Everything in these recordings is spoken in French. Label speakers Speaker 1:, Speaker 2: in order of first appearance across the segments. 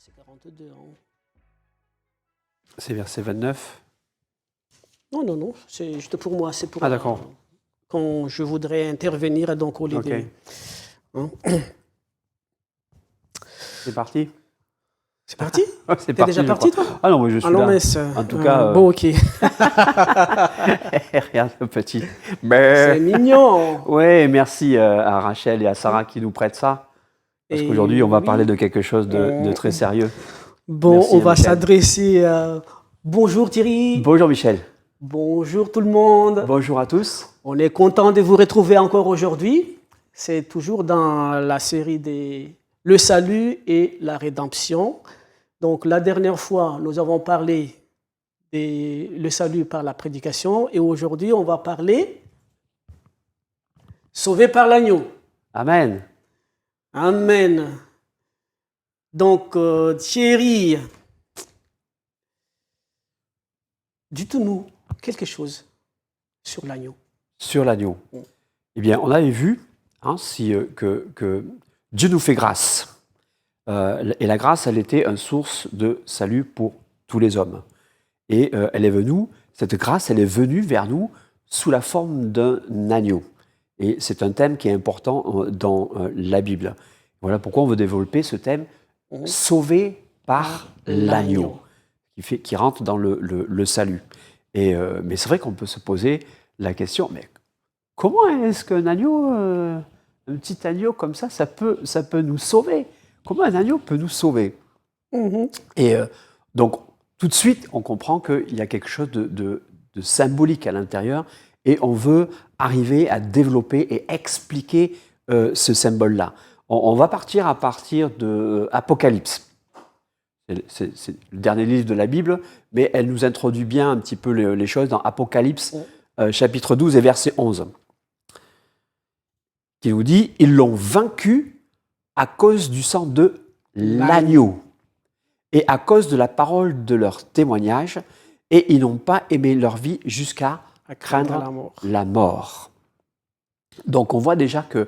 Speaker 1: c'est 42. Hein.
Speaker 2: C'est verset 29.
Speaker 1: Non, c'est juste pour moi. C'est pour
Speaker 2: Ah, d'accord.
Speaker 1: quand je voudrais intervenir donc au lieu
Speaker 2: Ok.
Speaker 1: Hein.
Speaker 2: C'est parti.
Speaker 1: C'est parti?
Speaker 2: Ouais, c'est
Speaker 1: T'es déjà
Speaker 2: je
Speaker 1: parti,
Speaker 2: crois.
Speaker 1: toi?
Speaker 2: Ah non, mais je suis
Speaker 1: Ah non,
Speaker 2: là.
Speaker 1: mais
Speaker 2: En tout cas,
Speaker 1: bon, ok.
Speaker 2: regarde le petit.
Speaker 1: C'est mignon.
Speaker 2: Oui, merci à Rachel et à Sarah qui nous prêtent ça. Parce
Speaker 1: Et
Speaker 2: qu'aujourd'hui, on va
Speaker 1: oui.
Speaker 2: parler de quelque chose de très sérieux.
Speaker 1: Bon,
Speaker 2: Merci,
Speaker 1: on va
Speaker 2: Michel.
Speaker 1: s'adresser à... Bonjour Thierry.
Speaker 2: Bonjour Michel.
Speaker 1: Bonjour tout le monde.
Speaker 2: Bonjour à tous.
Speaker 1: On est content de vous retrouver encore aujourd'hui. C'est toujours dans la série des Le salut et la rédemption. Donc la dernière fois, nous avons parlé le salut par la prédication et aujourd'hui, on va parler sauvé par l'agneau.
Speaker 2: Amen.
Speaker 1: Amen. Donc Thierry, dites-nous quelque chose sur l'agneau.
Speaker 2: Sur l'agneau. Eh bien, on avait vu que Dieu nous fait grâce. Et la grâce, elle était une source de salut pour tous les hommes. Et cette grâce, elle est venue vers nous sous la forme d'un agneau. Et c'est un thème qui est important dans la Bible. Voilà pourquoi on veut développer ce thème sauvé par l'agneau, qui rentre dans le salut. Mais c'est vrai qu'on peut se poser la question, mais comment est-ce qu'un agneau, un petit agneau comme ça peut nous sauver? Comment un agneau peut nous sauver? Et donc, tout de suite, on comprend qu'il y a quelque chose de symbolique à l'intérieur et on veut arriver à développer et expliquer ce symbole-là. On va partir à partir de Apocalypse. C'est le dernier livre de la Bible, mais elle nous introduit bien un petit peu les choses dans Apocalypse, chapitre 12 et verset 11, qui nous dit « Ils l'ont vaincu à cause du sang de l'agneau et à cause de la parole de leur témoignage, et ils n'ont pas aimé leur vie jusqu'à craindre la mort. » Donc on voit déjà que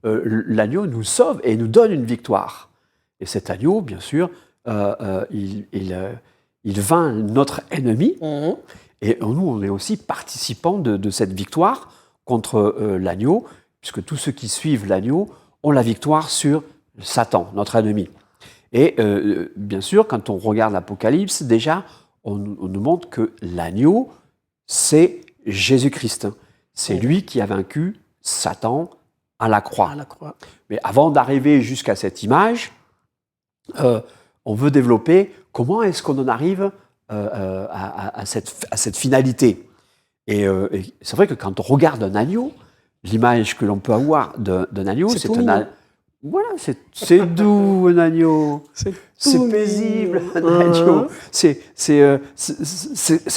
Speaker 2: l'agneau nous sauve et nous donne une victoire. Et cet agneau, bien sûr, il vainc notre ennemi. Et nous, on est aussi participants de cette victoire contre l'agneau, puisque tous ceux qui suivent l'agneau ont la victoire sur Satan, notre ennemi. Et bien sûr, quand on regarde l'Apocalypse, déjà, on nous montre que l'agneau, c'est Jésus-Christ. C'est lui qui a vaincu Satan à la croix. Mais avant d'arriver jusqu'à cette image, on veut développer comment est-ce qu'on en arrive à cette finalité. Et c'est vrai que quand on regarde un agneau, l'image que l'on peut avoir d'un agneau, c'est un agneau. Voilà, c'est doux un agneau, c'est paisible un agneau, c'est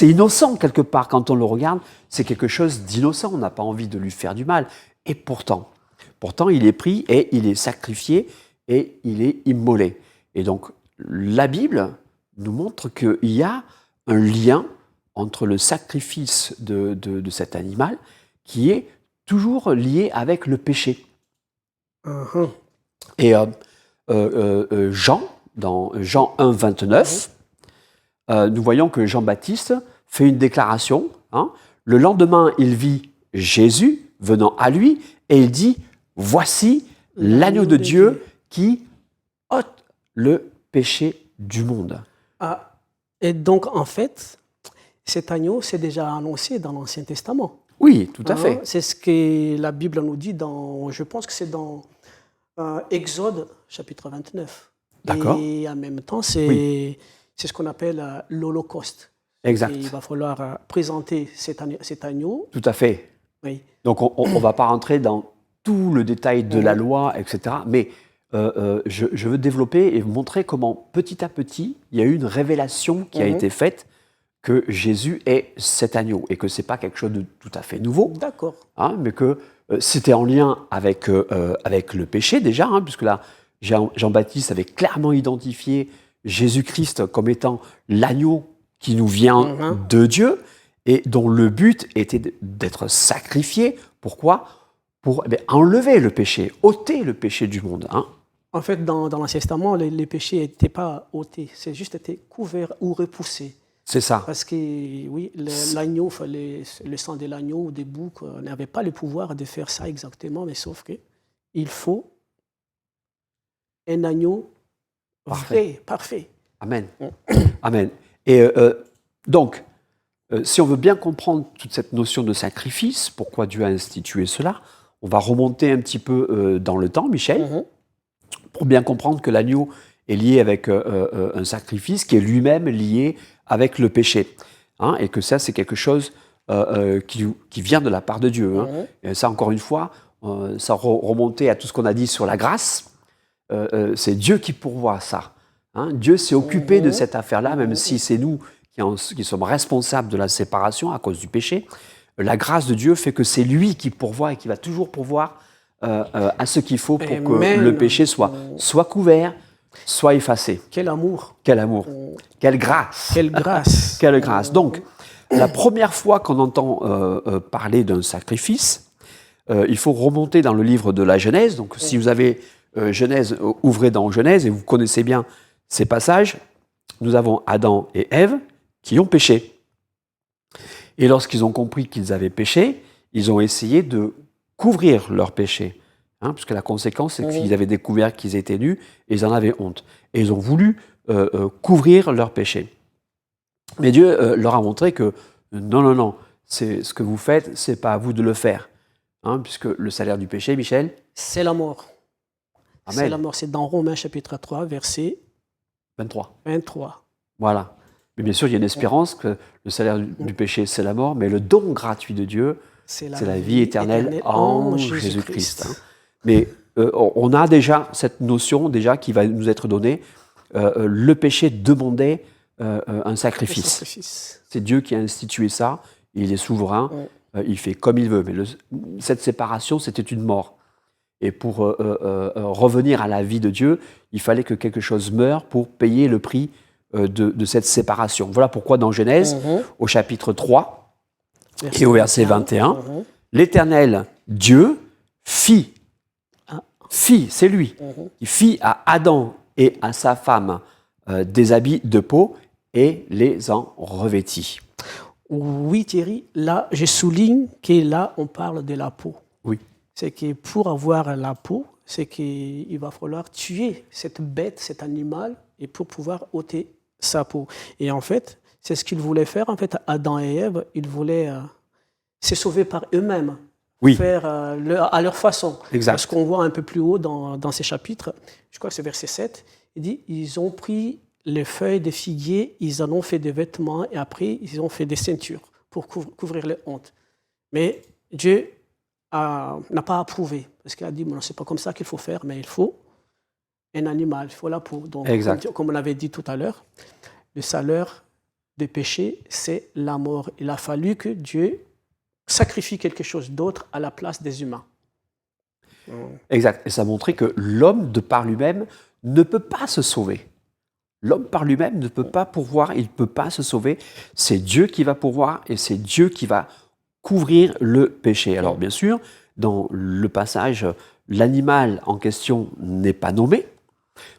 Speaker 2: innocent quelque part quand on le regarde, c'est quelque chose d'innocent, on n'a pas envie de lui faire du mal. Et pourtant il est pris et il est sacrifié et il est immolé. Et donc la Bible nous montre qu'il y a un lien entre le sacrifice de cet animal qui est toujours lié avec le péché. Et Jean, dans Jean 1, 29, nous voyons que Jean-Baptiste fait une déclaration. Le lendemain, il vit Jésus venant à lui et il dit « Voici l'agneau de Dieu qui ôte le péché du monde. »
Speaker 1: Et donc, en fait, cet agneau, c'est déjà annoncé dans l'Ancien Testament.
Speaker 2: Oui, tout à fait.
Speaker 1: C'est ce que la Bible nous dit je pense que c'est dans Exode, chapitre 29.
Speaker 2: D'accord.
Speaker 1: Et en même temps, c'est ce qu'on appelle l'Holocauste.
Speaker 2: Exact.
Speaker 1: Et il va falloir présenter cet agneau.
Speaker 2: Tout à fait.
Speaker 1: Oui.
Speaker 2: Donc, on ne va pas rentrer dans tout le détail de la loi, etc. Mais je veux développer et vous montrer comment, petit à petit, il y a eu une révélation qui a été faite que Jésus est cet agneau et que ce n'est pas quelque chose de tout à fait nouveau.
Speaker 1: D'accord.
Speaker 2: Mais que c'était en lien avec le péché déjà, puisque là, Jean-Baptiste avait clairement identifié Jésus-Christ comme étant l'agneau qui nous vient de Dieu et dont le but était d'être sacrifié. Pourquoi ? Pour enlever le péché, ôter le péché du monde.
Speaker 1: En fait, dans l'Ancien Testament, les péchés n'étaient pas ôtés, c'est juste été couverts ou repoussés.
Speaker 2: C'est ça.
Speaker 1: Parce que, oui, l'agneau, le sang de l'agneau ou des boucs n'avait pas le pouvoir de faire ça exactement, mais sauf qu'il faut un agneau vrai, parfait.
Speaker 2: Amen. Amen. Et donc, si on veut bien comprendre toute cette notion de sacrifice, pourquoi Dieu a institué cela, on va remonter un petit peu dans le temps, Michel, pour bien comprendre que l'agneau est lié avec un sacrifice qui est lui-même lié avec le péché. Hein, et que ça, c'est quelque chose qui vient de la part de Dieu. Hein. Et ça, encore une fois, ça remontait à tout ce qu'on a dit sur la grâce. C'est Dieu qui pourvoit ça. Hein. Dieu s'est occupé de cette affaire-là, même si c'est nous qui sommes responsables de la séparation à cause du péché. La grâce de Dieu fait que c'est lui qui pourvoit et qui va toujours pourvoir à ce qu'il faut pour que le péché soit couvert, soit effacé.
Speaker 1: Quel amour.
Speaker 2: Quel amour. Quelle grâce.
Speaker 1: Quelle grâce.
Speaker 2: Quelle grâce. Donc, la première fois qu'on entend parler d'un sacrifice, il faut remonter dans le livre de la Genèse. Donc, si vous avez Genèse, ouvrez dans Genèse et vous connaissez bien ces passages, nous avons Adam et Ève qui ont péché. Et lorsqu'ils ont compris qu'ils avaient péché, ils ont essayé de couvrir leur péché. Hein, puisque la conséquence, c'est qu'ils avaient découvert qu'ils étaient nus et ils en avaient honte. Et ils ont voulu couvrir leur péché. Mais Dieu leur a montré que non, c'est ce que vous faites, c'est pas à vous de le faire. Hein, puisque le salaire du péché, Michel,
Speaker 1: c'est la mort.
Speaker 2: Amen.
Speaker 1: C'est la mort. C'est dans Romains chapitre 3, verset 23.
Speaker 2: Voilà. Mais bien sûr, il y a une espérance que le salaire du péché, c'est la mort, mais le don gratuit de Dieu, c'est la vie éternelle en Jésus-Christ. Hein. Mais on a déjà cette notion qui va nous être donnée. Le péché demandait un sacrifice. C'est Dieu qui a institué ça. Il est souverain. Il fait comme il veut. Mais cette séparation, c'était une mort. Et pour revenir à la vie de Dieu, il fallait que quelque chose meure pour payer le prix de cette séparation. Voilà pourquoi dans Genèse, au chapitre 3 et au verset 21, l'Éternel Dieu fit, c'est lui, il fit à Adam et à sa femme des habits de peau et les en revêtit.
Speaker 1: Oui, Thierry, là, je souligne que là, on parle de la peau.
Speaker 2: Oui.
Speaker 1: C'est que pour avoir la peau, c'est qu'il va falloir tuer cette bête, cet animal, et pour pouvoir ôter sa peau. Et en fait, c'est ce qu'ils voulaient faire. En fait, Adam et Ève, ils voulaient se sauver par eux-mêmes, faire à leur façon.
Speaker 2: Exact.
Speaker 1: Parce qu'on voit un peu plus haut dans ces chapitres, je crois que c'est verset 7, il dit « Ils ont pris les feuilles de figuier, ils en ont fait des vêtements, et après, ils ont fait des ceintures pour couvrir les hontes. » Mais Dieu n'a pas approuvé, parce qu'il a dit bon, « C'est pas comme ça qu'il faut faire, mais il faut un animal, il faut la peau. » Donc, comme on l'avait dit tout à l'heure, le salaire du péché, c'est la mort. Il a fallu que Dieu sacrifie quelque chose d'autre à la place des humains.
Speaker 2: Exact. Et ça montrait que l'homme, de par lui-même, ne peut pas se sauver. L'homme par lui-même ne peut pas pourvoir, il ne peut pas se sauver. C'est Dieu qui va pourvoir et c'est Dieu qui va couvrir le péché. Alors bien sûr, dans le passage, l'animal en question n'est pas nommé,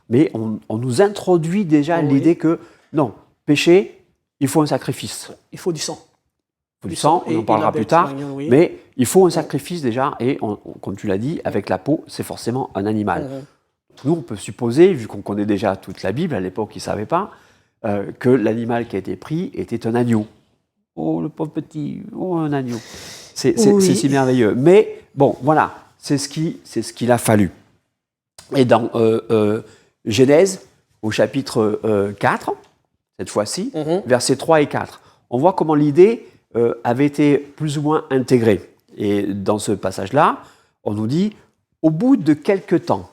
Speaker 2: mais on nous introduit déjà l'idée que non, péché, il faut un sacrifice.
Speaker 1: Il faut du sang.
Speaker 2: Il faut du sang, on en parlera plus tard, mais il faut un sacrifice déjà, et comme tu l'as dit, avec la peau, c'est forcément un animal. Nous, on peut supposer, vu qu'on connaît déjà toute la Bible, à l'époque, ils ne savaient pas, que l'animal qui a été pris était un agneau. Oh, le pauvre petit, oh, un agneau. C'est si merveilleux. Mais bon, voilà, c'est ce qu'il a fallu. Et dans Genèse, au chapitre 4, cette fois-ci, versets 3 et 4, on voit comment l'idée avait été plus ou moins intégrée. Et dans ce passage-là, on nous dit, au bout de quelque temps,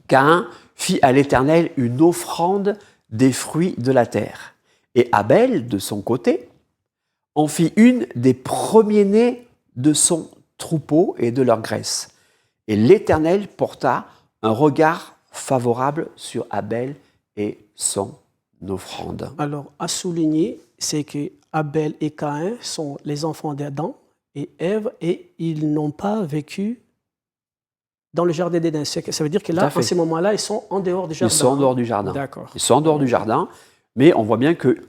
Speaker 2: Caïn fit à l'Éternel une offrande des fruits de la terre. Et Abel, de son côté, en fit une des premiers-nés de son troupeau et de leur graisse. Et l'Éternel porta un regard favorable sur Abel et son offrande.
Speaker 1: Alors, à souligner, c'est que Abel et Caïn sont les enfants d'Adam et Ève, et ils n'ont pas vécu dans le jardin d'Éden. Ça veut dire que
Speaker 2: Tout
Speaker 1: là,
Speaker 2: à fait.
Speaker 1: en ces moments-là, ils sont en dehors du
Speaker 2: Ils
Speaker 1: jardin.
Speaker 2: sont en dehors du jardin.
Speaker 1: D'accord.
Speaker 2: Ils sont en dehors du jardin, mais on voit bien que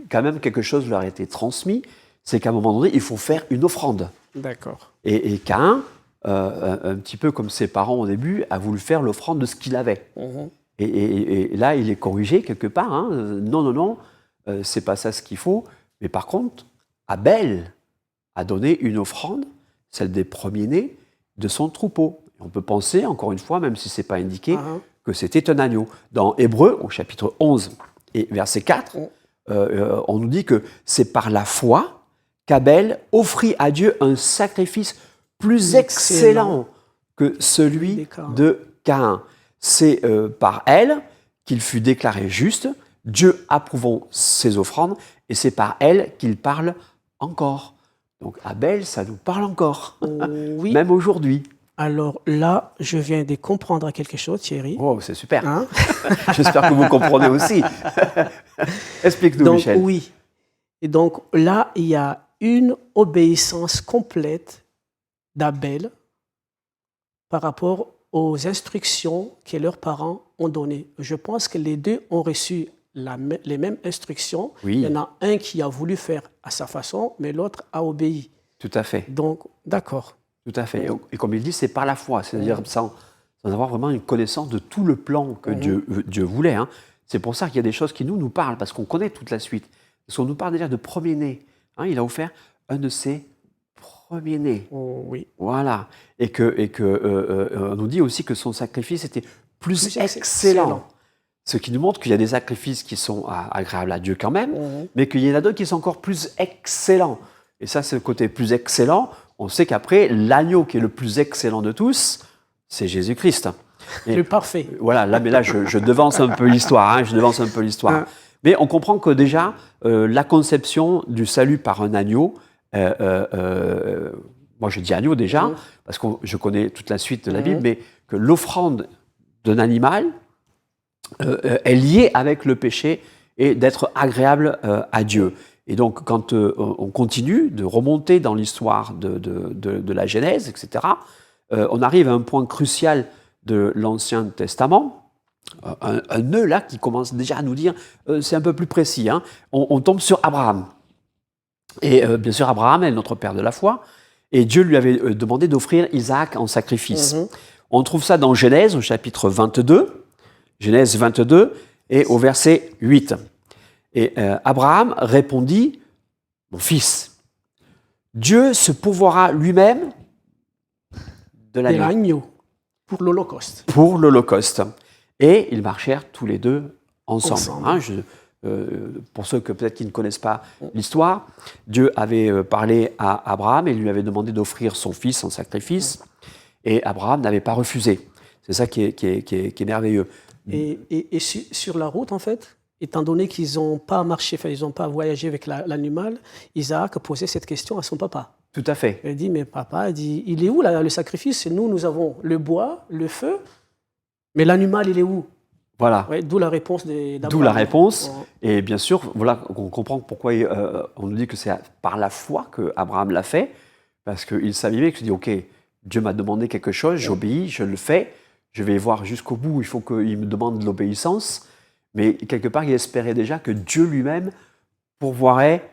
Speaker 2: quand même quelque chose leur a été transmis, c'est qu'à un moment donné, il faut faire une offrande.
Speaker 1: D'accord.
Speaker 2: Et Caïn, un petit peu comme ses parents au début, a voulu faire l'offrande de ce qu'il avait.
Speaker 1: Mhm.
Speaker 2: Et là, il est corrigé quelque part. Hein. Non, c'est pas ça ce qu'il faut. Mais par contre, Abel a donné une offrande, celle des premiers-nés, de son troupeau. Et on peut penser, encore une fois, même si ce n'est pas indiqué,
Speaker 1: Ah,
Speaker 2: que c'était un agneau. Dans Hébreux, au chapitre 11 et verset 4, on nous dit que c'est par la foi qu'Abel offrit à Dieu un sacrifice plus excellent que celui de Caïn. C'est par elle qu'il fut déclaré juste, Dieu approuvant ses offrandes, et c'est par elle qu'il parle encore. Donc Abel, ça nous parle encore,
Speaker 1: oui.
Speaker 2: même aujourd'hui.
Speaker 1: Alors là, je viens de comprendre quelque chose, Thierry.
Speaker 2: Oh, c'est super.
Speaker 1: Hein?
Speaker 2: J'espère que vous comprenez aussi. Explique-nous,
Speaker 1: Donc,
Speaker 2: Michel.
Speaker 1: oui. Et donc là, il y a une obéissance complète d'Abel par rapport aux instructions que leurs parents ont données. Je pense que les deux ont reçu les mêmes instructions.
Speaker 2: Oui.
Speaker 1: Il y en a un qui a voulu faire à sa façon, mais l'autre a obéi.
Speaker 2: Tout à fait.
Speaker 1: Donc, d'accord.
Speaker 2: Tout à fait. Et comme il dit, c'est par la foi, c'est-à-dire sans avoir vraiment une connaissance de tout le plan que Dieu voulait. Hein. C'est pour ça qu'il y a des choses qui nous parlent, parce qu'on connaît toute la suite. Parce qu'on nous parle déjà de premier-né. Hein, il a offert un de ses premiers-nés.
Speaker 1: Oh, oui.
Speaker 2: Voilà. Et on nous dit aussi que son sacrifice était plus excellent. Ce qui nous montre qu'il y a des sacrifices qui sont agréables à Dieu quand même, mais qu'il y en a d'autres qui sont encore plus excellents. Et ça, c'est le côté plus excellent. On sait qu'après, l'agneau qui est le plus excellent de tous, c'est Jésus-Christ.
Speaker 1: Le parfait.
Speaker 2: Voilà, là, je devance un peu l'histoire. Mais on comprend que déjà, la conception du salut par un agneau, moi je dis agneau déjà, parce que je connais toute la suite de la Bible, mais que l'offrande d'un animal est liée avec le péché et d'être agréable à Dieu. Et donc, quand on continue de remonter dans l'histoire de la Genèse, etc., on arrive à un point crucial de l'Ancien Testament, un nœud là qui commence déjà à nous dire, c'est un peu plus précis, hein, on tombe sur Abraham. Et bien sûr, Abraham est notre père de la foi, et Dieu lui avait demandé d'offrir Isaac en sacrifice. On trouve ça dans Genèse, au chapitre 22, Genèse 22, et au verset 8. Et Abraham répondit, « Mon fils, Dieu se pourvoira lui-même de l'agneau. »
Speaker 1: Pour l'Holocauste.
Speaker 2: Pour l'Holocauste. Et ils marchèrent tous les deux ensemble. Hein, pour ceux que peut-être qui ne connaissent pas l'histoire, Dieu avait parlé à Abraham et lui avait demandé d'offrir son fils en sacrifice. Et Abraham n'avait pas refusé. C'est ça qui est merveilleux.
Speaker 1: Et sur la route, en fait, étant donné qu'ils n'ont pas marché, ils n'ont pas voyagé avec l'animal, Isaac posait cette question à son papa.
Speaker 2: Tout à fait.
Speaker 1: Il dit, mais papa, il est où là, le sacrifice? Nous avons le bois, le feu, mais l'animal, il est où?
Speaker 2: Voilà.
Speaker 1: Ouais, d'où la réponse d'Abraham.
Speaker 2: D'où la réponse. Et bien sûr, voilà, on comprend pourquoi on nous dit que c'est par la foi qu'Abraham l'a fait, parce qu'il savait que, ok, Dieu m'a demandé quelque chose, j'obéis, je le fais, je vais voir jusqu'au bout, il faut qu'il me demande de l'obéissance. Mais quelque part, il espérait déjà que Dieu lui-même pourvoirait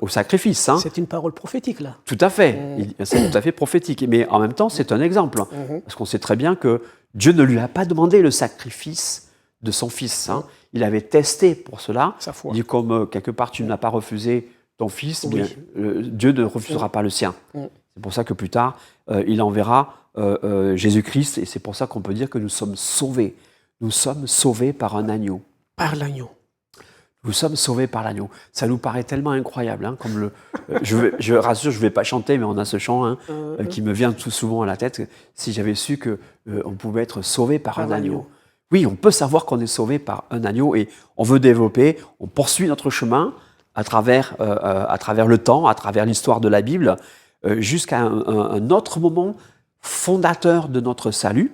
Speaker 2: au sacrifice. Hein.
Speaker 1: C'est une parole prophétique, là.
Speaker 2: Tout à fait. C'est tout à fait prophétique. Mais en même temps, c'est un exemple. Parce qu'on sait très bien que Dieu ne lui a pas demandé le sacrifice de son fils. Hein. Il avait testé pour cela.
Speaker 1: Sa foi.
Speaker 2: Il dit, comme quelque part, tu n'as pas refusé ton fils, bien, Dieu ne refusera pas le sien. C'est pour ça que plus tard, il enverra Jésus-Christ. Et c'est pour ça qu'on peut dire que nous sommes sauvés. Nous sommes sauvés par un agneau.
Speaker 1: Par l'agneau.
Speaker 2: Nous sommes sauvés par l'agneau. Ça nous paraît tellement incroyable. Hein, comme je rassure, je ne vais pas chanter, mais on a ce chant qui me vient tout souvent à la tête. Si j'avais su qu'on pouvait être sauvé par un agneau. Oui, on peut savoir qu'on est sauvé par un agneau et on veut développer, on poursuit notre chemin à travers le temps, à travers l'histoire de la Bible, jusqu'à un autre moment fondateur de notre salut,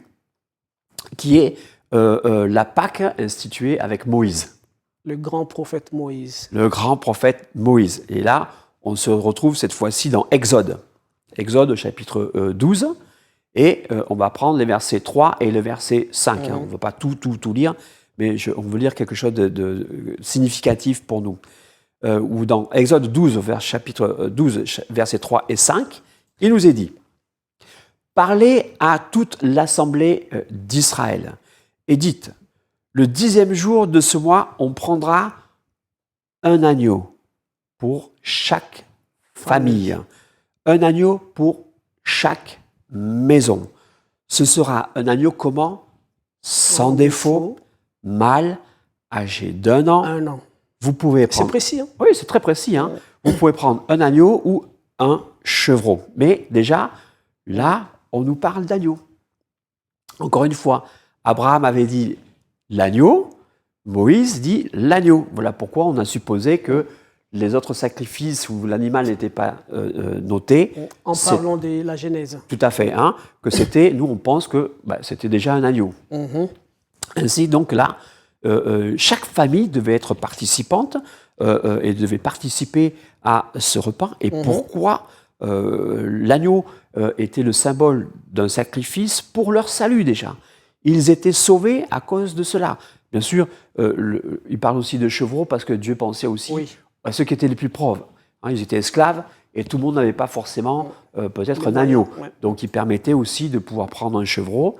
Speaker 2: qui est la Pâque instituée avec Moïse.
Speaker 1: Le grand prophète Moïse.
Speaker 2: Le grand prophète Moïse. Et là, on se retrouve cette fois-ci dans Exode. Exode chapitre 12. Et on va prendre les versets 3 et le verset 5. On ne veut pas tout lire, mais on veut lire quelque chose de significatif pour nous. Ou dans Exode 12, chapitre 12, versets 3 et 5, il nous est dit « Parlez à toute l'assemblée d'Israël et dites, le 10e jour de ce mois, on prendra un agneau pour chaque famille, un agneau pour chaque maison. Ce sera un agneau comment? Sans défaut, mâle, âgé d'1 an.
Speaker 1: 1 an.
Speaker 2: Vous pouvez prendre...
Speaker 1: C'est précis. Hein?
Speaker 2: Oui, c'est très précis. Hein? Vous pouvez prendre un agneau ou un chevreau. Mais déjà, là, on nous parle d'agneau. Encore une fois, Abraham avait dit l'agneau, Moïse dit l'agneau. Voilà pourquoi on a supposé que les autres sacrifices où l'animal n'était pas noté...
Speaker 1: En parlant de la Genèse.
Speaker 2: Tout à fait. Hein, que c'était, nous, on pense que c'était déjà un agneau. Ainsi, donc là, chaque famille devait être participante et devait participer à ce repas. Et pourquoi l'agneau était le symbole d'un sacrifice pour leur salut déjà. Ils étaient sauvés à cause de cela. Bien sûr, il parle aussi de chevreaux parce que Dieu pensait aussi à ceux qui étaient les plus pauvres. Hein, ils étaient esclaves et tout le monde n'avait pas forcément peut-être un agneau. Donc il permettait aussi de pouvoir prendre un chevreau.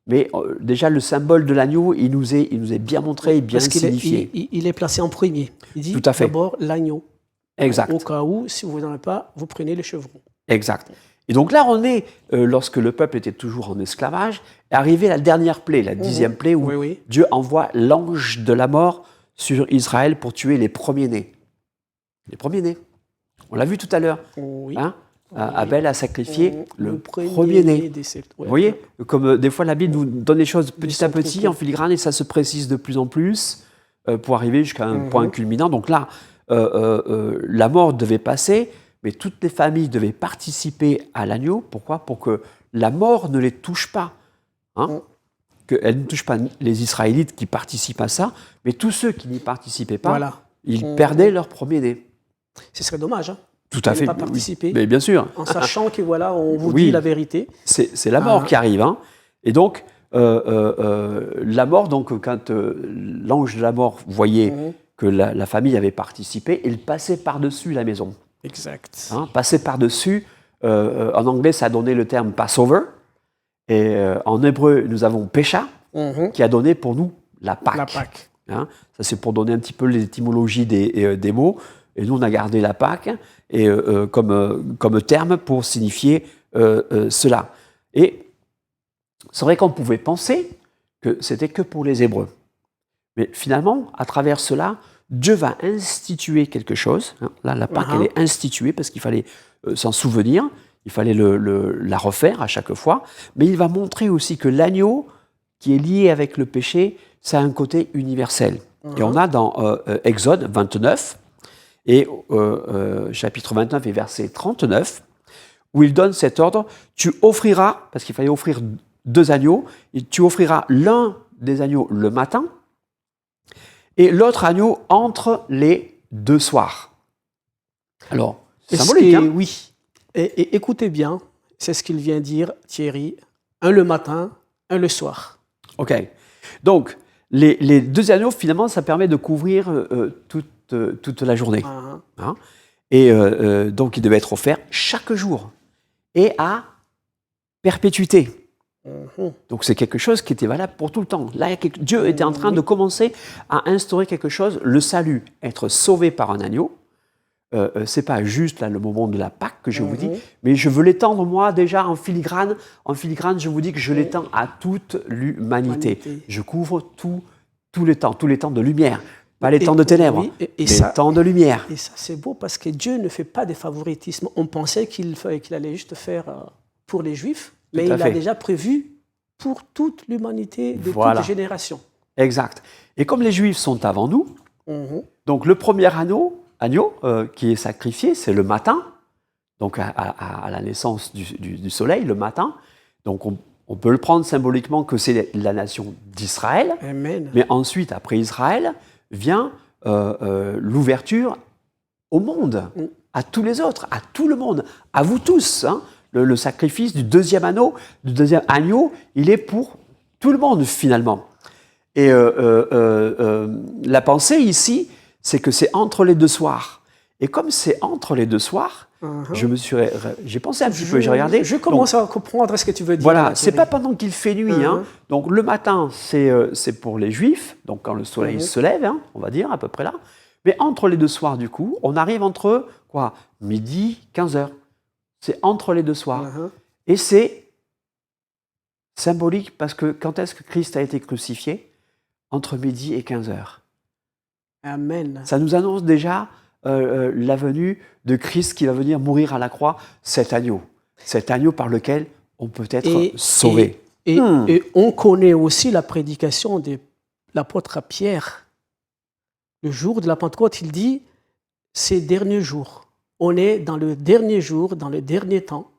Speaker 2: Mais déjà, le symbole de l'agneau, il nous est bien montré et bien signifié.
Speaker 1: Il est placé en premier. Il dit d'abord l'agneau.
Speaker 2: Exact.
Speaker 1: Au cas où, si vous n'en avez pas, vous prenez le chevreau.
Speaker 2: Exact. Et donc là, on est, lorsque le peuple était toujours en esclavage, arrivé à la dernière plaie, la 10e plaie, où Dieu envoie l'ange de la mort sur Israël pour tuer les premiers-nés. Les premiers-nés. On l'a vu tout à l'heure. Hein? Abel a sacrifié le premier-né. Vous voyez, comme des fois la Bible nous donne les choses petit à petit, en filigrane, et ça se précise de plus en plus pour arriver jusqu'à un point culminant. Donc là, la mort devait passer, mais toutes les familles devaient participer à l'agneau. Pourquoi? Pour que la mort ne les touche pas. Hein? Qu'elle ne touche pas les Israélites qui participent à ça, mais tous ceux qui n'y participaient pas, ils perdaient leur premier-né.
Speaker 1: Ce serait dommage, hein?
Speaker 2: Tout à fait.
Speaker 1: Pas participer,
Speaker 2: mais bien sûr.
Speaker 1: En sachant que voilà, on vous dit la vérité.
Speaker 2: C'est la mort qui arrive. Hein. Et donc, la mort, donc, quand l'ange de la mort voyait que la famille avait participé, il passait par-dessus la maison.
Speaker 1: Exact.
Speaker 2: Hein, passer par-dessus, en anglais, ça a donné le terme Passover. Et en hébreu, nous avons Pesha, qui a donné pour nous la Pâque.
Speaker 1: La Pâque.
Speaker 2: Hein, ça, c'est pour donner un petit peu l'étymologie des mots. Et nous, on a gardé la Pâque et, comme terme pour signifier cela. Et c'est vrai qu'on pouvait penser que c'était que pour les Hébreux. Mais finalement, à travers cela, Dieu va instituer quelque chose. Hein. Là, la Pâque, elle est instituée parce qu'il fallait s'en souvenir, il fallait la refaire à chaque fois. Mais il va montrer aussi que l'agneau, qui est lié avec le péché, ça a un côté universel. Et on a dans Exode 29, et chapitre 29 et verset 39, où il donne cet ordre, tu offriras, parce qu'il fallait offrir 2 agneaux, et tu offriras l'un des agneaux le matin, et l'autre agneau entre les 2 soirs. Alors, c'est symbolique, hein?
Speaker 1: Oui, et écoutez bien, c'est ce qu'il vient dire, Thierry, un le matin, un le soir.
Speaker 2: Ok, donc les 2 agneaux, finalement, ça permet de couvrir toute la journée. Hein? Et donc, il devait être offert chaque jour et à perpétuité. Donc, c'est quelque chose qui était valable pour tout le temps. Là, Dieu était en train de commencer à instaurer quelque chose, le salut, être sauvé par un agneau. Ce n'est pas juste là, le moment de la Pâque que je vous dis, mais je veux l'étendre, moi, déjà en filigrane. En filigrane, je vous dis que je l'étends à toute l'humanité. Je couvre tous les temps de lumière. Pas les temps de ténèbres, mais les temps de lumière.
Speaker 1: Et ça, c'est beau parce que Dieu ne fait pas de favoritisme. On pensait qu'il allait juste faire pour les Juifs, mais il a déjà prévu pour toute l'humanité de toutes les générations.
Speaker 2: Exact. Et comme les Juifs sont avant nous, donc le premier agneau qui est sacrifié, c'est le matin, donc à la naissance du soleil, le matin. Donc on peut le prendre symboliquement que c'est la nation d'Israël.
Speaker 1: Amen.
Speaker 2: Mais ensuite, après Israël, vient l'ouverture au monde, à tous les autres, à tout le monde, à vous tous. Hein. le sacrifice du deuxième agneau, il est pour tout le monde finalement. Et la pensée ici, c'est que c'est entre les deux soirs. Et comme c'est entre les deux soirs, j'ai pensé un petit peu, j'ai regardé.
Speaker 1: Je commence à comprendre ce que tu veux dire.
Speaker 2: Voilà, c'est pas pendant qu'il fait nuit. Hein. Donc le matin, c'est pour les Juifs, donc quand le soleil se lève, hein, on va dire à peu près là. Mais entre les deux soirs, du coup, on arrive entre quoi, midi, 15h. C'est entre les deux soirs. Et c'est symbolique parce que quand est-ce que Christ a été crucifié? Entre midi et 15h.
Speaker 1: Amen.
Speaker 2: Ça nous annonce déjà la venue de Christ qui va venir mourir à la croix, cet agneau par lequel on peut être sauvé.
Speaker 1: Et on connaît aussi la prédication de l'apôtre Pierre. Le jour de la Pentecôte, il dit, ces derniers jours, on est dans le dernier jour, dans le dernier temps.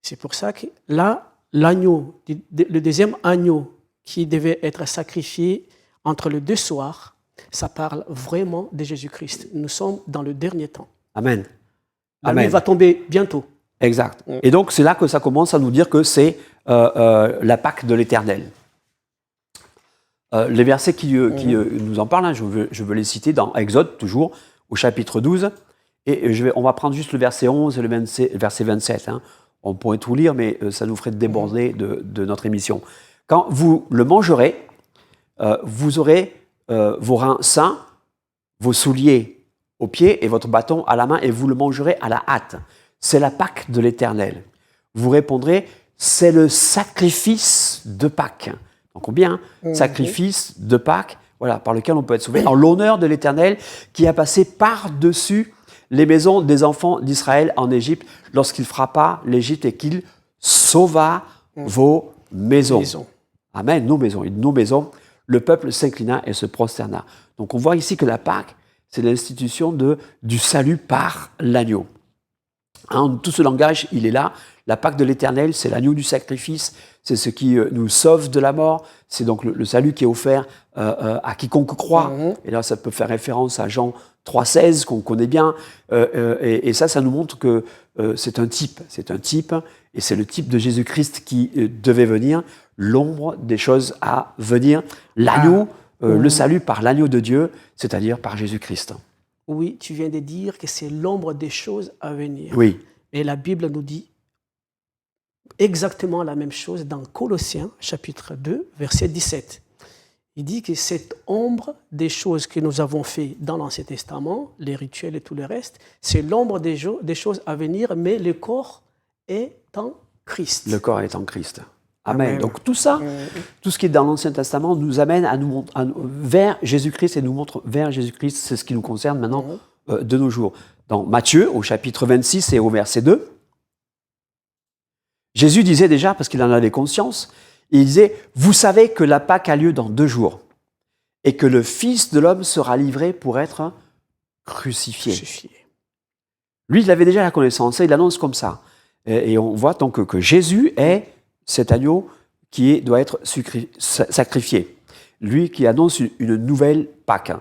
Speaker 1: C'est pour ça que là, l'agneau, le deuxième agneau qui devait être sacrifié entre les deux soirs, ça parle vraiment de Jésus-Christ. Nous sommes dans le dernier temps.
Speaker 2: Amen.
Speaker 1: La nuit va tomber bientôt.
Speaker 2: Exact. Et donc, c'est là que ça commence à nous dire que c'est la Pâque de l'Éternel. Les versets qui nous en parlent, hein, je veux les citer dans Exode, toujours, au chapitre 12. Et on va prendre juste le verset 11 et le verset 27. Hein. On pourrait tout lire, mais ça nous ferait déborder de notre émission. Quand vous le mangerez, vous aurez vos reins sains, vos souliers aux pieds et votre bâton à la main, et vous le mangerez à la hâte. C'est la Pâque de l'Éternel. Vous répondrez, c'est le sacrifice de Pâques. Donc combien sacrifice de Pâques, voilà, par lequel on peut être sauvé, en l'honneur de l'Éternel qui a passé par-dessus les maisons des enfants d'Israël en Égypte lorsqu'il frappa l'Égypte et qu'il sauva vos maisons. Amen, nos maisons. Le peuple s'inclina et se prosterna. Donc on voit ici que la Pâque, c'est l'institution du salut par l'agneau. Hein, tout ce langage, il est là. La Pâque de l'Éternel, c'est l'agneau du sacrifice, c'est ce qui nous sauve de la mort, c'est donc le salut qui est offert à quiconque croit. Et là, ça peut faire référence à Jean 3,16, qu'on connaît bien. Et ça nous montre que c'est un type, et c'est le type de Jésus-Christ qui devait venir, l'ombre des choses à venir, l'agneau, le salut par l'agneau de Dieu, c'est-à-dire par Jésus-Christ.
Speaker 1: Oui, tu viens de dire que c'est l'ombre des choses à venir.
Speaker 2: Oui.
Speaker 1: Et la Bible nous dit exactement la même chose dans Colossiens, chapitre 2, verset 17. Il dit que cette ombre des choses que nous avons fait dans l'Ancien Testament, les rituels et tout le reste, c'est l'ombre des choses à venir, mais le corps est en Christ.
Speaker 2: Le corps est en Christ. Amen. Donc tout ça, tout ce qui est dans l'Ancien Testament nous amène vers Jésus-Christ et nous montre vers Jésus-Christ. C'est ce qui nous concerne maintenant de nos jours. Dans Matthieu, au chapitre 26 et au verset 2, Jésus disait déjà, parce qu'il en avait conscience, il disait « Vous savez que la Pâque a lieu dans 2 jours et que le Fils de l'homme sera livré pour être crucifié. » Lui, il avait déjà la connaissance et il annonce comme ça. Et on voit donc que Jésus est cet agneau qui doit être sacrifié. Lui qui annonce une nouvelle Pâque.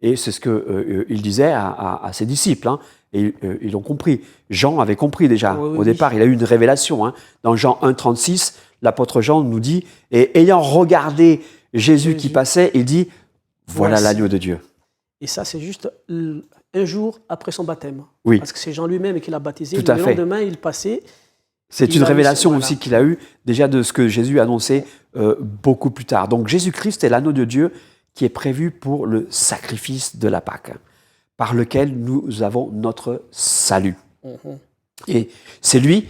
Speaker 2: Et c'est ce qu'il disait à ses disciples. Hein. Et ils l'ont compris. Jean avait compris déjà. Au départ, il a eu une révélation. Hein. Dans Jean 1,36, l'apôtre Jean nous dit, et ayant regardé Jésus qui passait, il dit, voilà l'agneau de Dieu.
Speaker 1: Et ça, c'est juste un jour après son baptême.
Speaker 2: Oui.
Speaker 1: Parce que c'est Jean lui-même qui l'a baptisé.
Speaker 2: Tout à fait.
Speaker 1: Le lendemain, il passait.
Speaker 2: C'est une révélation aussi qu'il a eue déjà de ce que Jésus annonçait beaucoup plus tard. Donc Jésus-Christ est l'agneau de Dieu qui est prévu pour le sacrifice de la Pâque, par lequel nous avons notre salut. Et c'est lui,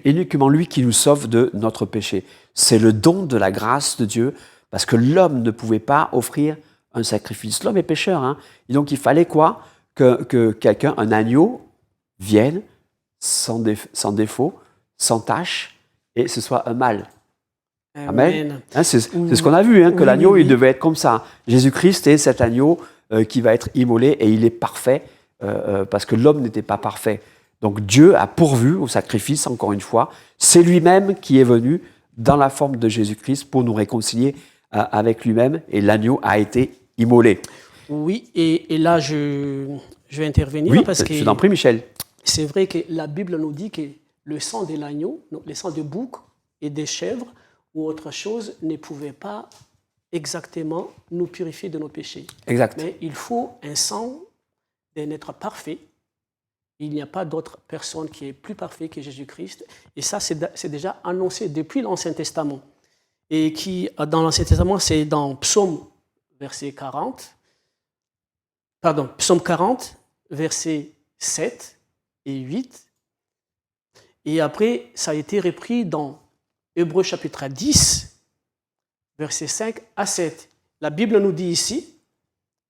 Speaker 2: uniquement lui qui nous sauve de notre péché. C'est le don de la grâce de Dieu, parce que l'homme ne pouvait pas offrir un sacrifice. L'homme est pécheur, hein. Et donc il fallait quoi? Que quelqu'un, un agneau, vienne sans défaut, sans tache, et ce soit un mâle. Amen. Hein, c'est ce qu'on a vu, hein, que l'agneau, il devait être comme ça. Jésus-Christ est cet agneau qui va être immolé, et il est parfait, parce que l'homme n'était pas parfait. Donc Dieu a pourvu au sacrifice, encore une fois. C'est lui-même qui est venu dans la forme de Jésus-Christ pour nous réconcilier avec lui-même, et l'agneau a été immolé.
Speaker 1: Oui, et là, je vais intervenir.
Speaker 2: Oui,
Speaker 1: parce que
Speaker 2: je t'en prie, Michel.
Speaker 1: C'est vrai que la Bible nous dit que le sang de l'agneau, les sangs de bouc et des chèvres ou autre chose ne pouvaient pas exactement nous purifier de nos péchés.
Speaker 2: Exact.
Speaker 1: Mais il faut un sang d'un être parfait. Il n'y a pas d'autre personne qui est plus parfait que Jésus-Christ. Et ça, c'est déjà annoncé depuis l'Ancien Testament. Et qui, dans l'Ancien Testament, c'est dans Psaume, Psaume 40, versets 7 et 8. Et après, ça a été repris dans Hébreux chapitre 10, versets 5 à 7. La Bible nous dit ici,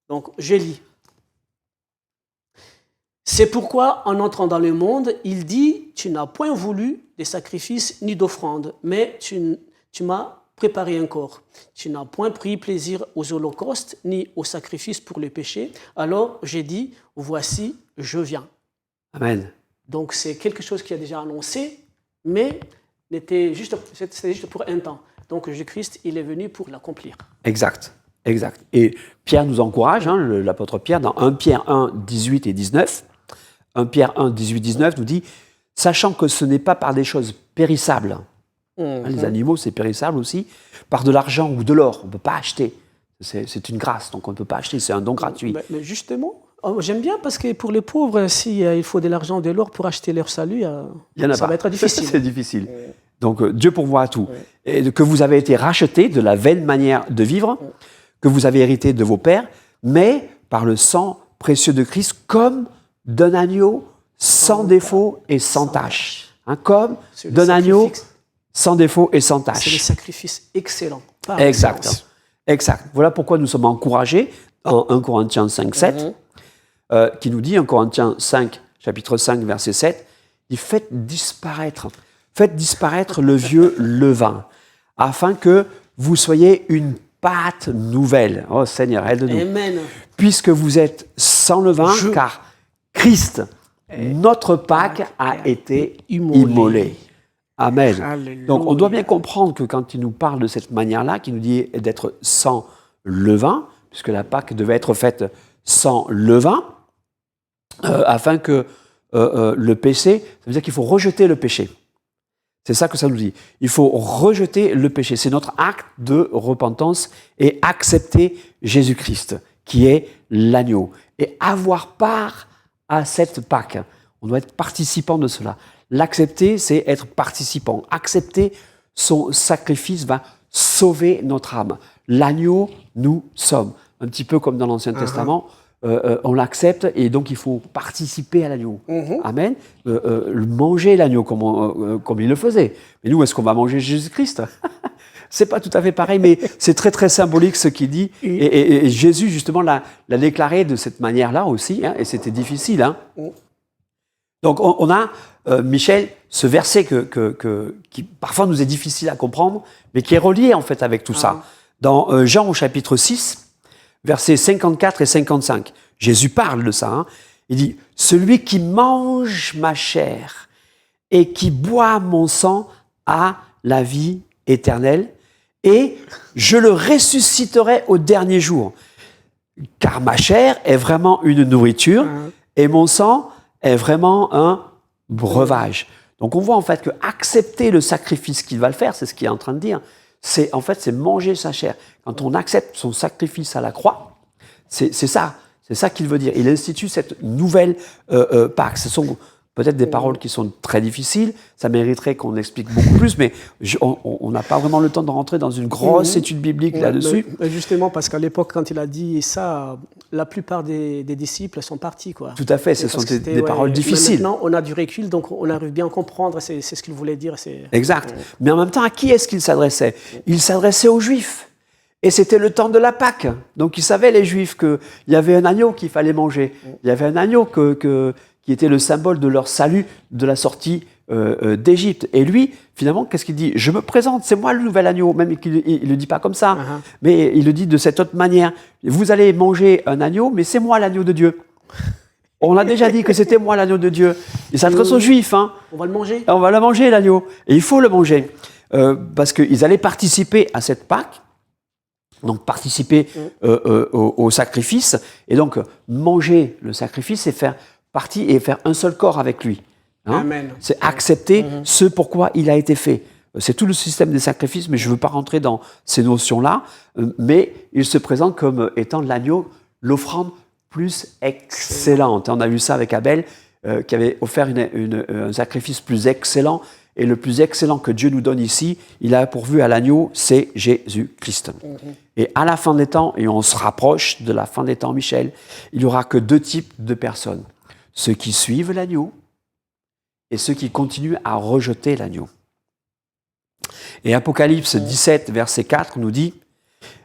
Speaker 1: donc je lis. C'est pourquoi, en entrant dans le monde, il dit, tu n'as point voulu des sacrifices ni d'offrandes, mais tu m'as préparé un corps. Tu n'as point pris plaisir aux holocaustes ni aux sacrifices pour les péchés. Alors j'ai dit, voici, je viens.
Speaker 2: Amen.
Speaker 1: Donc c'est quelque chose qui a déjà annoncé, mais c'était juste pour un temps. Donc Jésus-Christ, il est venu pour l'accomplir.
Speaker 2: Exact. Exact. Et Pierre nous encourage, l'apôtre Pierre, dans 1 Pierre 1, 18 et 19. 1 Pierre 1, 18, 19 nous dit « Sachant que ce n'est pas par des choses périssables, les animaux c'est périssable aussi, par de l'argent ou de l'or, on ne peut pas acheter. C'est une grâce, donc on ne peut pas acheter, c'est un don gratuit. »
Speaker 1: Mais justement, j'aime bien parce que pour les pauvres, s'il faut de l'argent ou de l'or pour acheter leur salut, ça va être difficile.
Speaker 2: C'est difficile. Donc Dieu pourvoit à tout. Et que vous avez été rachetés de la vaine manière de vivre, que vous avez hérité de vos pères, mais par le sang précieux de Christ, comme d'un agneau sans défaut et sans tache. Comme d'un agneau sans défaut et sans tache.
Speaker 1: C'est le sacrifice excellent.
Speaker 2: Exact. Exact. Voilà pourquoi nous sommes encouragés en 1 Corinthiens 5, 7, qui nous dit, 1 Corinthiens 5, chapitre 5, verset 7, il dit, faites disparaître le vieux levain, afin que vous soyez une pâte nouvelle. Oh Seigneur, aide-nous.
Speaker 1: Amen.
Speaker 2: Puisque vous êtes sans levain, car Christ, notre Pâque, a été immolé. Amen.
Speaker 1: Alléluia.
Speaker 2: Donc on doit bien comprendre que quand il nous parle de cette manière-là, qu'il nous dit d'être sans levain, puisque la Pâque devait être faite sans levain, afin que le péché, ça veut dire qu'il faut rejeter le péché. C'est ça que ça nous dit. Il faut rejeter le péché. C'est notre acte de repentance et accepter Jésus-Christ, qui est l'agneau. Et avoir part à cette Pâque. On doit être participant de cela. L'accepter, c'est être participant. Accepter son sacrifice va sauver notre âme. L'agneau, nous sommes. Un petit peu comme dans l'Ancien Testament, on l'accepte et donc il faut participer à l'agneau. Amen. Manger l'agneau comme il le faisait. Mais nous, est-ce qu'on va manger Jésus-Christ? C'est pas tout à fait pareil, mais c'est très très symbolique ce qu'il dit. Et Jésus, justement, l'a déclaré de cette manière-là aussi, et c'était difficile. Donc on a, Michel, ce verset qui parfois nous est difficile à comprendre, mais qui est relié en fait avec tout ça. Dans Jean au chapitre 6, versets 54 et 55, Jésus parle de ça. Il dit « Celui qui mange ma chair et qui boit mon sang a la vie éternelle, et je le ressusciterai au dernier jour. Car ma chair est vraiment une nourriture, et mon sang est vraiment un breuvage. » Donc on voit en fait que accepter le sacrifice qu'il va le faire, c'est ce qu'il est en train de dire, c'est manger sa chair. Quand on accepte son sacrifice à la croix, c'est ça qu'il veut dire. Il institue cette nouvelle Pâque. Ce sont peut-être des paroles qui sont très difficiles, ça mériterait qu'on explique beaucoup plus, mais on n'a pas vraiment le temps de rentrer dans une grosse étude biblique là-dessus.
Speaker 1: Justement, parce qu'à l'époque, quand il a dit ça, la plupart des disciples sont partis. Quoi.
Speaker 2: Tout à fait, ce sont des paroles difficiles.
Speaker 1: Maintenant, on a du recul, donc on arrive bien à comprendre, c'est ce qu'il voulait dire.
Speaker 2: Exact. Mais en même temps, à qui est-ce qu'il s'adressait? Il s'adressait aux Juifs. Et c'était le temps de la Pâque. Donc ils savaient, les Juifs, qu'il y avait un agneau qu'il fallait manger. Il y avait un agneau qui était le symbole de leur salut, de la sortie d'Égypte. Et lui, finalement, qu'est-ce qu'il dit? Je me présente, c'est moi le nouvel agneau. Même qu'il ne le dit pas comme ça, mais il le dit de cette autre manière. Vous allez manger un agneau, mais c'est moi l'agneau de Dieu. On a déjà dit que c'était moi l'agneau de Dieu. Il s'adresse aux Juifs. On
Speaker 1: va le manger.
Speaker 2: On va le manger, l'agneau. Et il faut le manger. Parce qu'ils allaient participer à cette Pâque. Donc participer au sacrifice. Et donc manger le sacrifice, c'est faire partie et faire un seul corps avec lui.
Speaker 1: Amen.
Speaker 2: C'est accepter ce pourquoi il a été fait. C'est tout le système des sacrifices, mais je ne veux pas rentrer dans ces notions-là. Mais il se présente comme étant l'agneau, l'offrande plus excellente. On a vu ça avec Abel, qui avait offert un sacrifice plus excellent. Et le plus excellent que Dieu nous donne ici, il a pourvu à l'agneau, c'est Jésus-Christ. Et à la fin des temps, et on se rapproche de la fin des temps, Michel, il n'y aura que 2 types de personnes. Ceux qui suivent l'agneau et ceux qui continuent à rejeter l'agneau. Et Apocalypse 17, verset 4 nous dit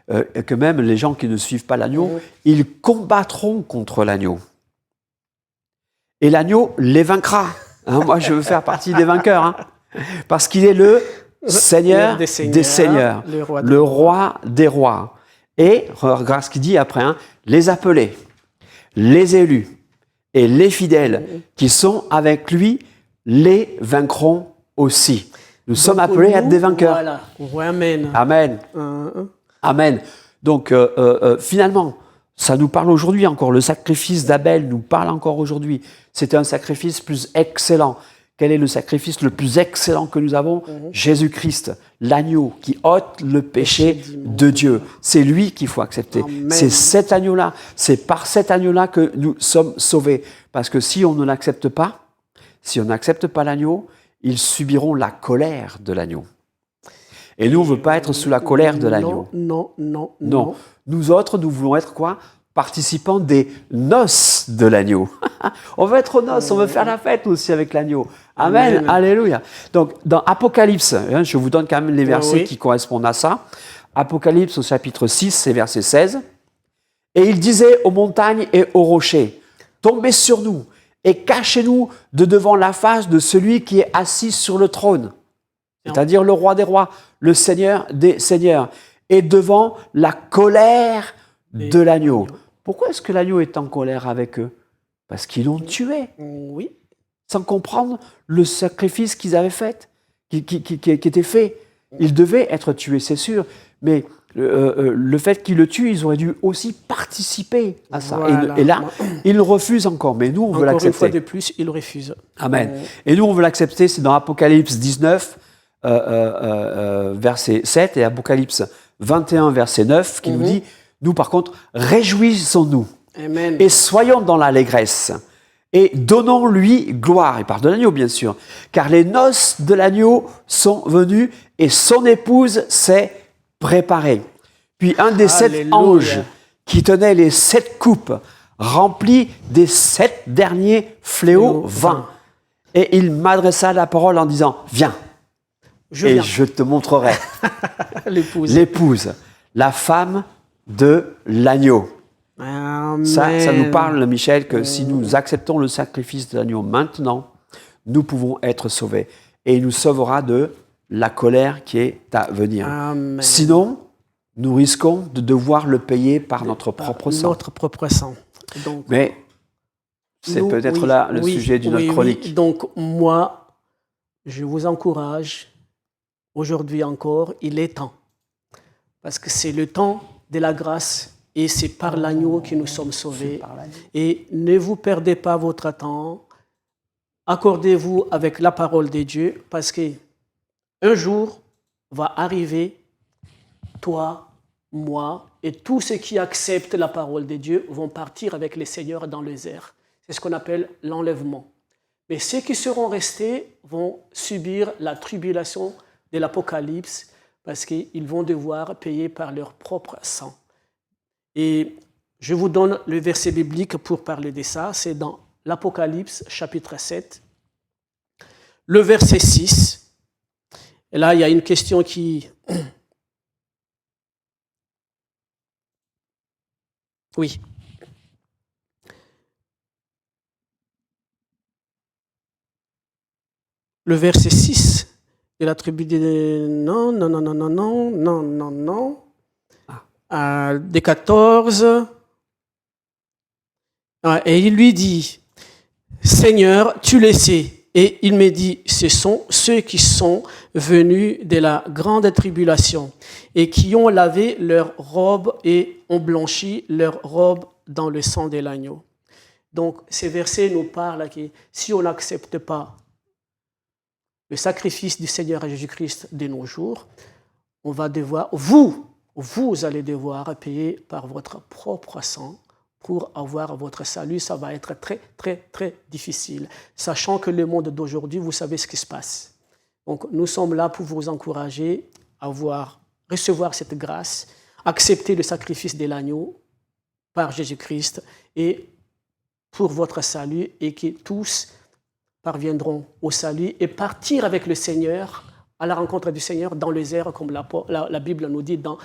Speaker 2: que même les gens qui ne suivent pas l'agneau, ils combattront contre l'agneau. Et l'agneau les vaincra. Moi, je veux faire partie des vainqueurs. Parce qu'il est le Seigneur des seigneurs, le roi des rois. Et, regarde ce qu'il dit après, les appelés, les élus et les fidèles qui sont avec lui les vaincront aussi. Nous sommes appelés à être des vainqueurs.
Speaker 1: Voilà. Ouais, amen.
Speaker 2: Amen. Amen. Donc, finalement, ça nous parle aujourd'hui encore. Le sacrifice d'Abel nous parle encore aujourd'hui. C'est un sacrifice plus excellent. Quel est le sacrifice le plus excellent que nous avons? Jésus-Christ, l'agneau qui ôte le péché de Dieu. C'est lui qu'il faut accepter.
Speaker 1: Amen.
Speaker 2: C'est cet agneau-là, c'est par cet agneau-là que nous sommes sauvés. Parce que si on ne l'accepte pas, si on n'accepte pas l'agneau, ils subiront la colère de l'agneau. Et nous, on ne veut pas être sous la colère de l'agneau.
Speaker 1: Non.
Speaker 2: Nous autres, nous voulons être quoi? Participants des noces de l'agneau. On veut être aux noces, on veut faire la fête aussi avec l'agneau. Amen. Alléluia. Donc, dans Apocalypse, je vous donne quand même les versets qui correspondent à ça. Apocalypse au chapitre 6, c'est verset 16. Et il disait aux montagnes et aux rochers, tombez sur nous et cachez-nous de devant la face de celui qui est assis sur le trône, c'est-à-dire le roi des rois, le Seigneur des seigneurs, et devant la colère de l'agneau. Pourquoi est-ce que l'agneau est en colère avec eux? Parce qu'ils l'ont tué.
Speaker 1: Oui.
Speaker 2: Sans comprendre le sacrifice qu'ils avaient fait, qui était fait. Il devait être tué, c'est sûr, mais le fait qu'ils le tuent, ils auraient dû aussi participer à ça.
Speaker 1: Voilà.
Speaker 2: Et là, ils refusent encore, mais nous, on veut l'accepter.
Speaker 1: Encore une fois de plus, ils refusent.
Speaker 2: Amen. Et nous, on veut l'accepter, c'est dans Apocalypse 19, verset 7, et Apocalypse 21, verset 9, qui nous dit, nous, par contre, réjouissons-nous.
Speaker 1: Amen.
Speaker 2: Et soyons dans l'allégresse. Et donnons-lui gloire. Il parle de l'agneau, bien sûr. Car les noces de l'agneau sont venues et son épouse s'est préparée. Puis un des 7 anges qui tenait les 7 coupes remplies des 7 derniers fléaux vint. Et il m'adressa la parole en disant, viens. Je te montrerai l'épouse, la femme de l'agneau. Ça nous parle, Michel, que si nous acceptons le sacrifice de l'agneau maintenant, nous pouvons être sauvés. Et il nous sauvera de la colère qui est à venir.
Speaker 1: Amen.
Speaker 2: Sinon, nous risquons de devoir le payer par notre propre sang.
Speaker 1: Notre propre sang. Donc,
Speaker 2: mais c'est peut-être là le sujet d'une autre chronique.
Speaker 1: Oui. Donc, moi, je vous encourage, aujourd'hui encore, il est temps. Parce que c'est le temps de la grâce. Et c'est par l'agneau que nous sommes sauvés. Et ne vous perdez pas votre temps. Accordez-vous avec la parole de Dieu, parce qu'un jour va arriver, toi, moi, et tous ceux qui acceptent la parole de Dieu vont partir avec les seigneurs dans les airs. C'est ce qu'on appelle l'enlèvement. Mais ceux qui seront restés vont subir la tribulation de l'Apocalypse, parce qu'ils vont devoir payer par leur propre sang. Et je vous donne le verset biblique pour parler de ça. C'est dans l'Apocalypse, chapitre 7, le verset 6. Et là, il y a une question qui... Oui. Le verset 6 de la tribu de... Non. Des 14, et il lui dit, Seigneur, tu le sais. Et il me dit, ce sont ceux qui sont venus de la grande tribulation et qui ont lavé leurs robes et ont blanchi leurs robes dans le sang de l'agneau. Donc, ces versets nous parlent que si on n'accepte pas le sacrifice du Seigneur Jésus-Christ de nos jours, on va devoir, vous allez devoir payer par votre propre sang pour avoir votre salut. Ça va être très, très, très difficile. Sachant que le monde d'aujourd'hui, vous savez ce qui se passe. Donc, nous sommes là pour vous encourager à recevoir cette grâce, accepter le sacrifice de l'agneau par Jésus-Christ et pour votre salut, et que tous parviendront au salut et partir avec le Seigneur, à la rencontre du Seigneur dans les airs, comme la Bible nous dit dans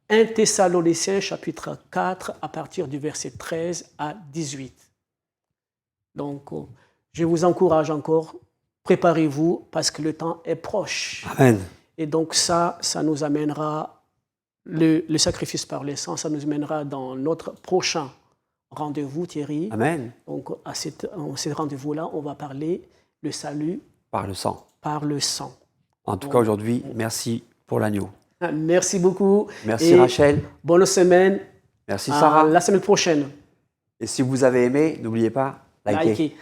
Speaker 1: 1 Thessaloniciens chapitre 4 à partir du verset 13 à 18. Donc, je vous encourage encore, préparez-vous parce que le temps est proche.
Speaker 2: Amen.
Speaker 1: Et donc ça nous amènera, le sacrifice par le sang, ça nous amènera dans notre prochain rendez-vous, Thierry.
Speaker 2: Amen.
Speaker 1: Donc à ce rendez-vous-là, on va parler le salut
Speaker 2: par le sang.
Speaker 1: Par le sang.
Speaker 2: En tout cas, aujourd'hui, merci pour l'agneau.
Speaker 1: Merci beaucoup.
Speaker 2: Merci Rachel.
Speaker 1: Bonne semaine.
Speaker 2: Merci Sarah.
Speaker 1: À la semaine prochaine.
Speaker 2: Et si vous avez aimé, n'oubliez pas, likez.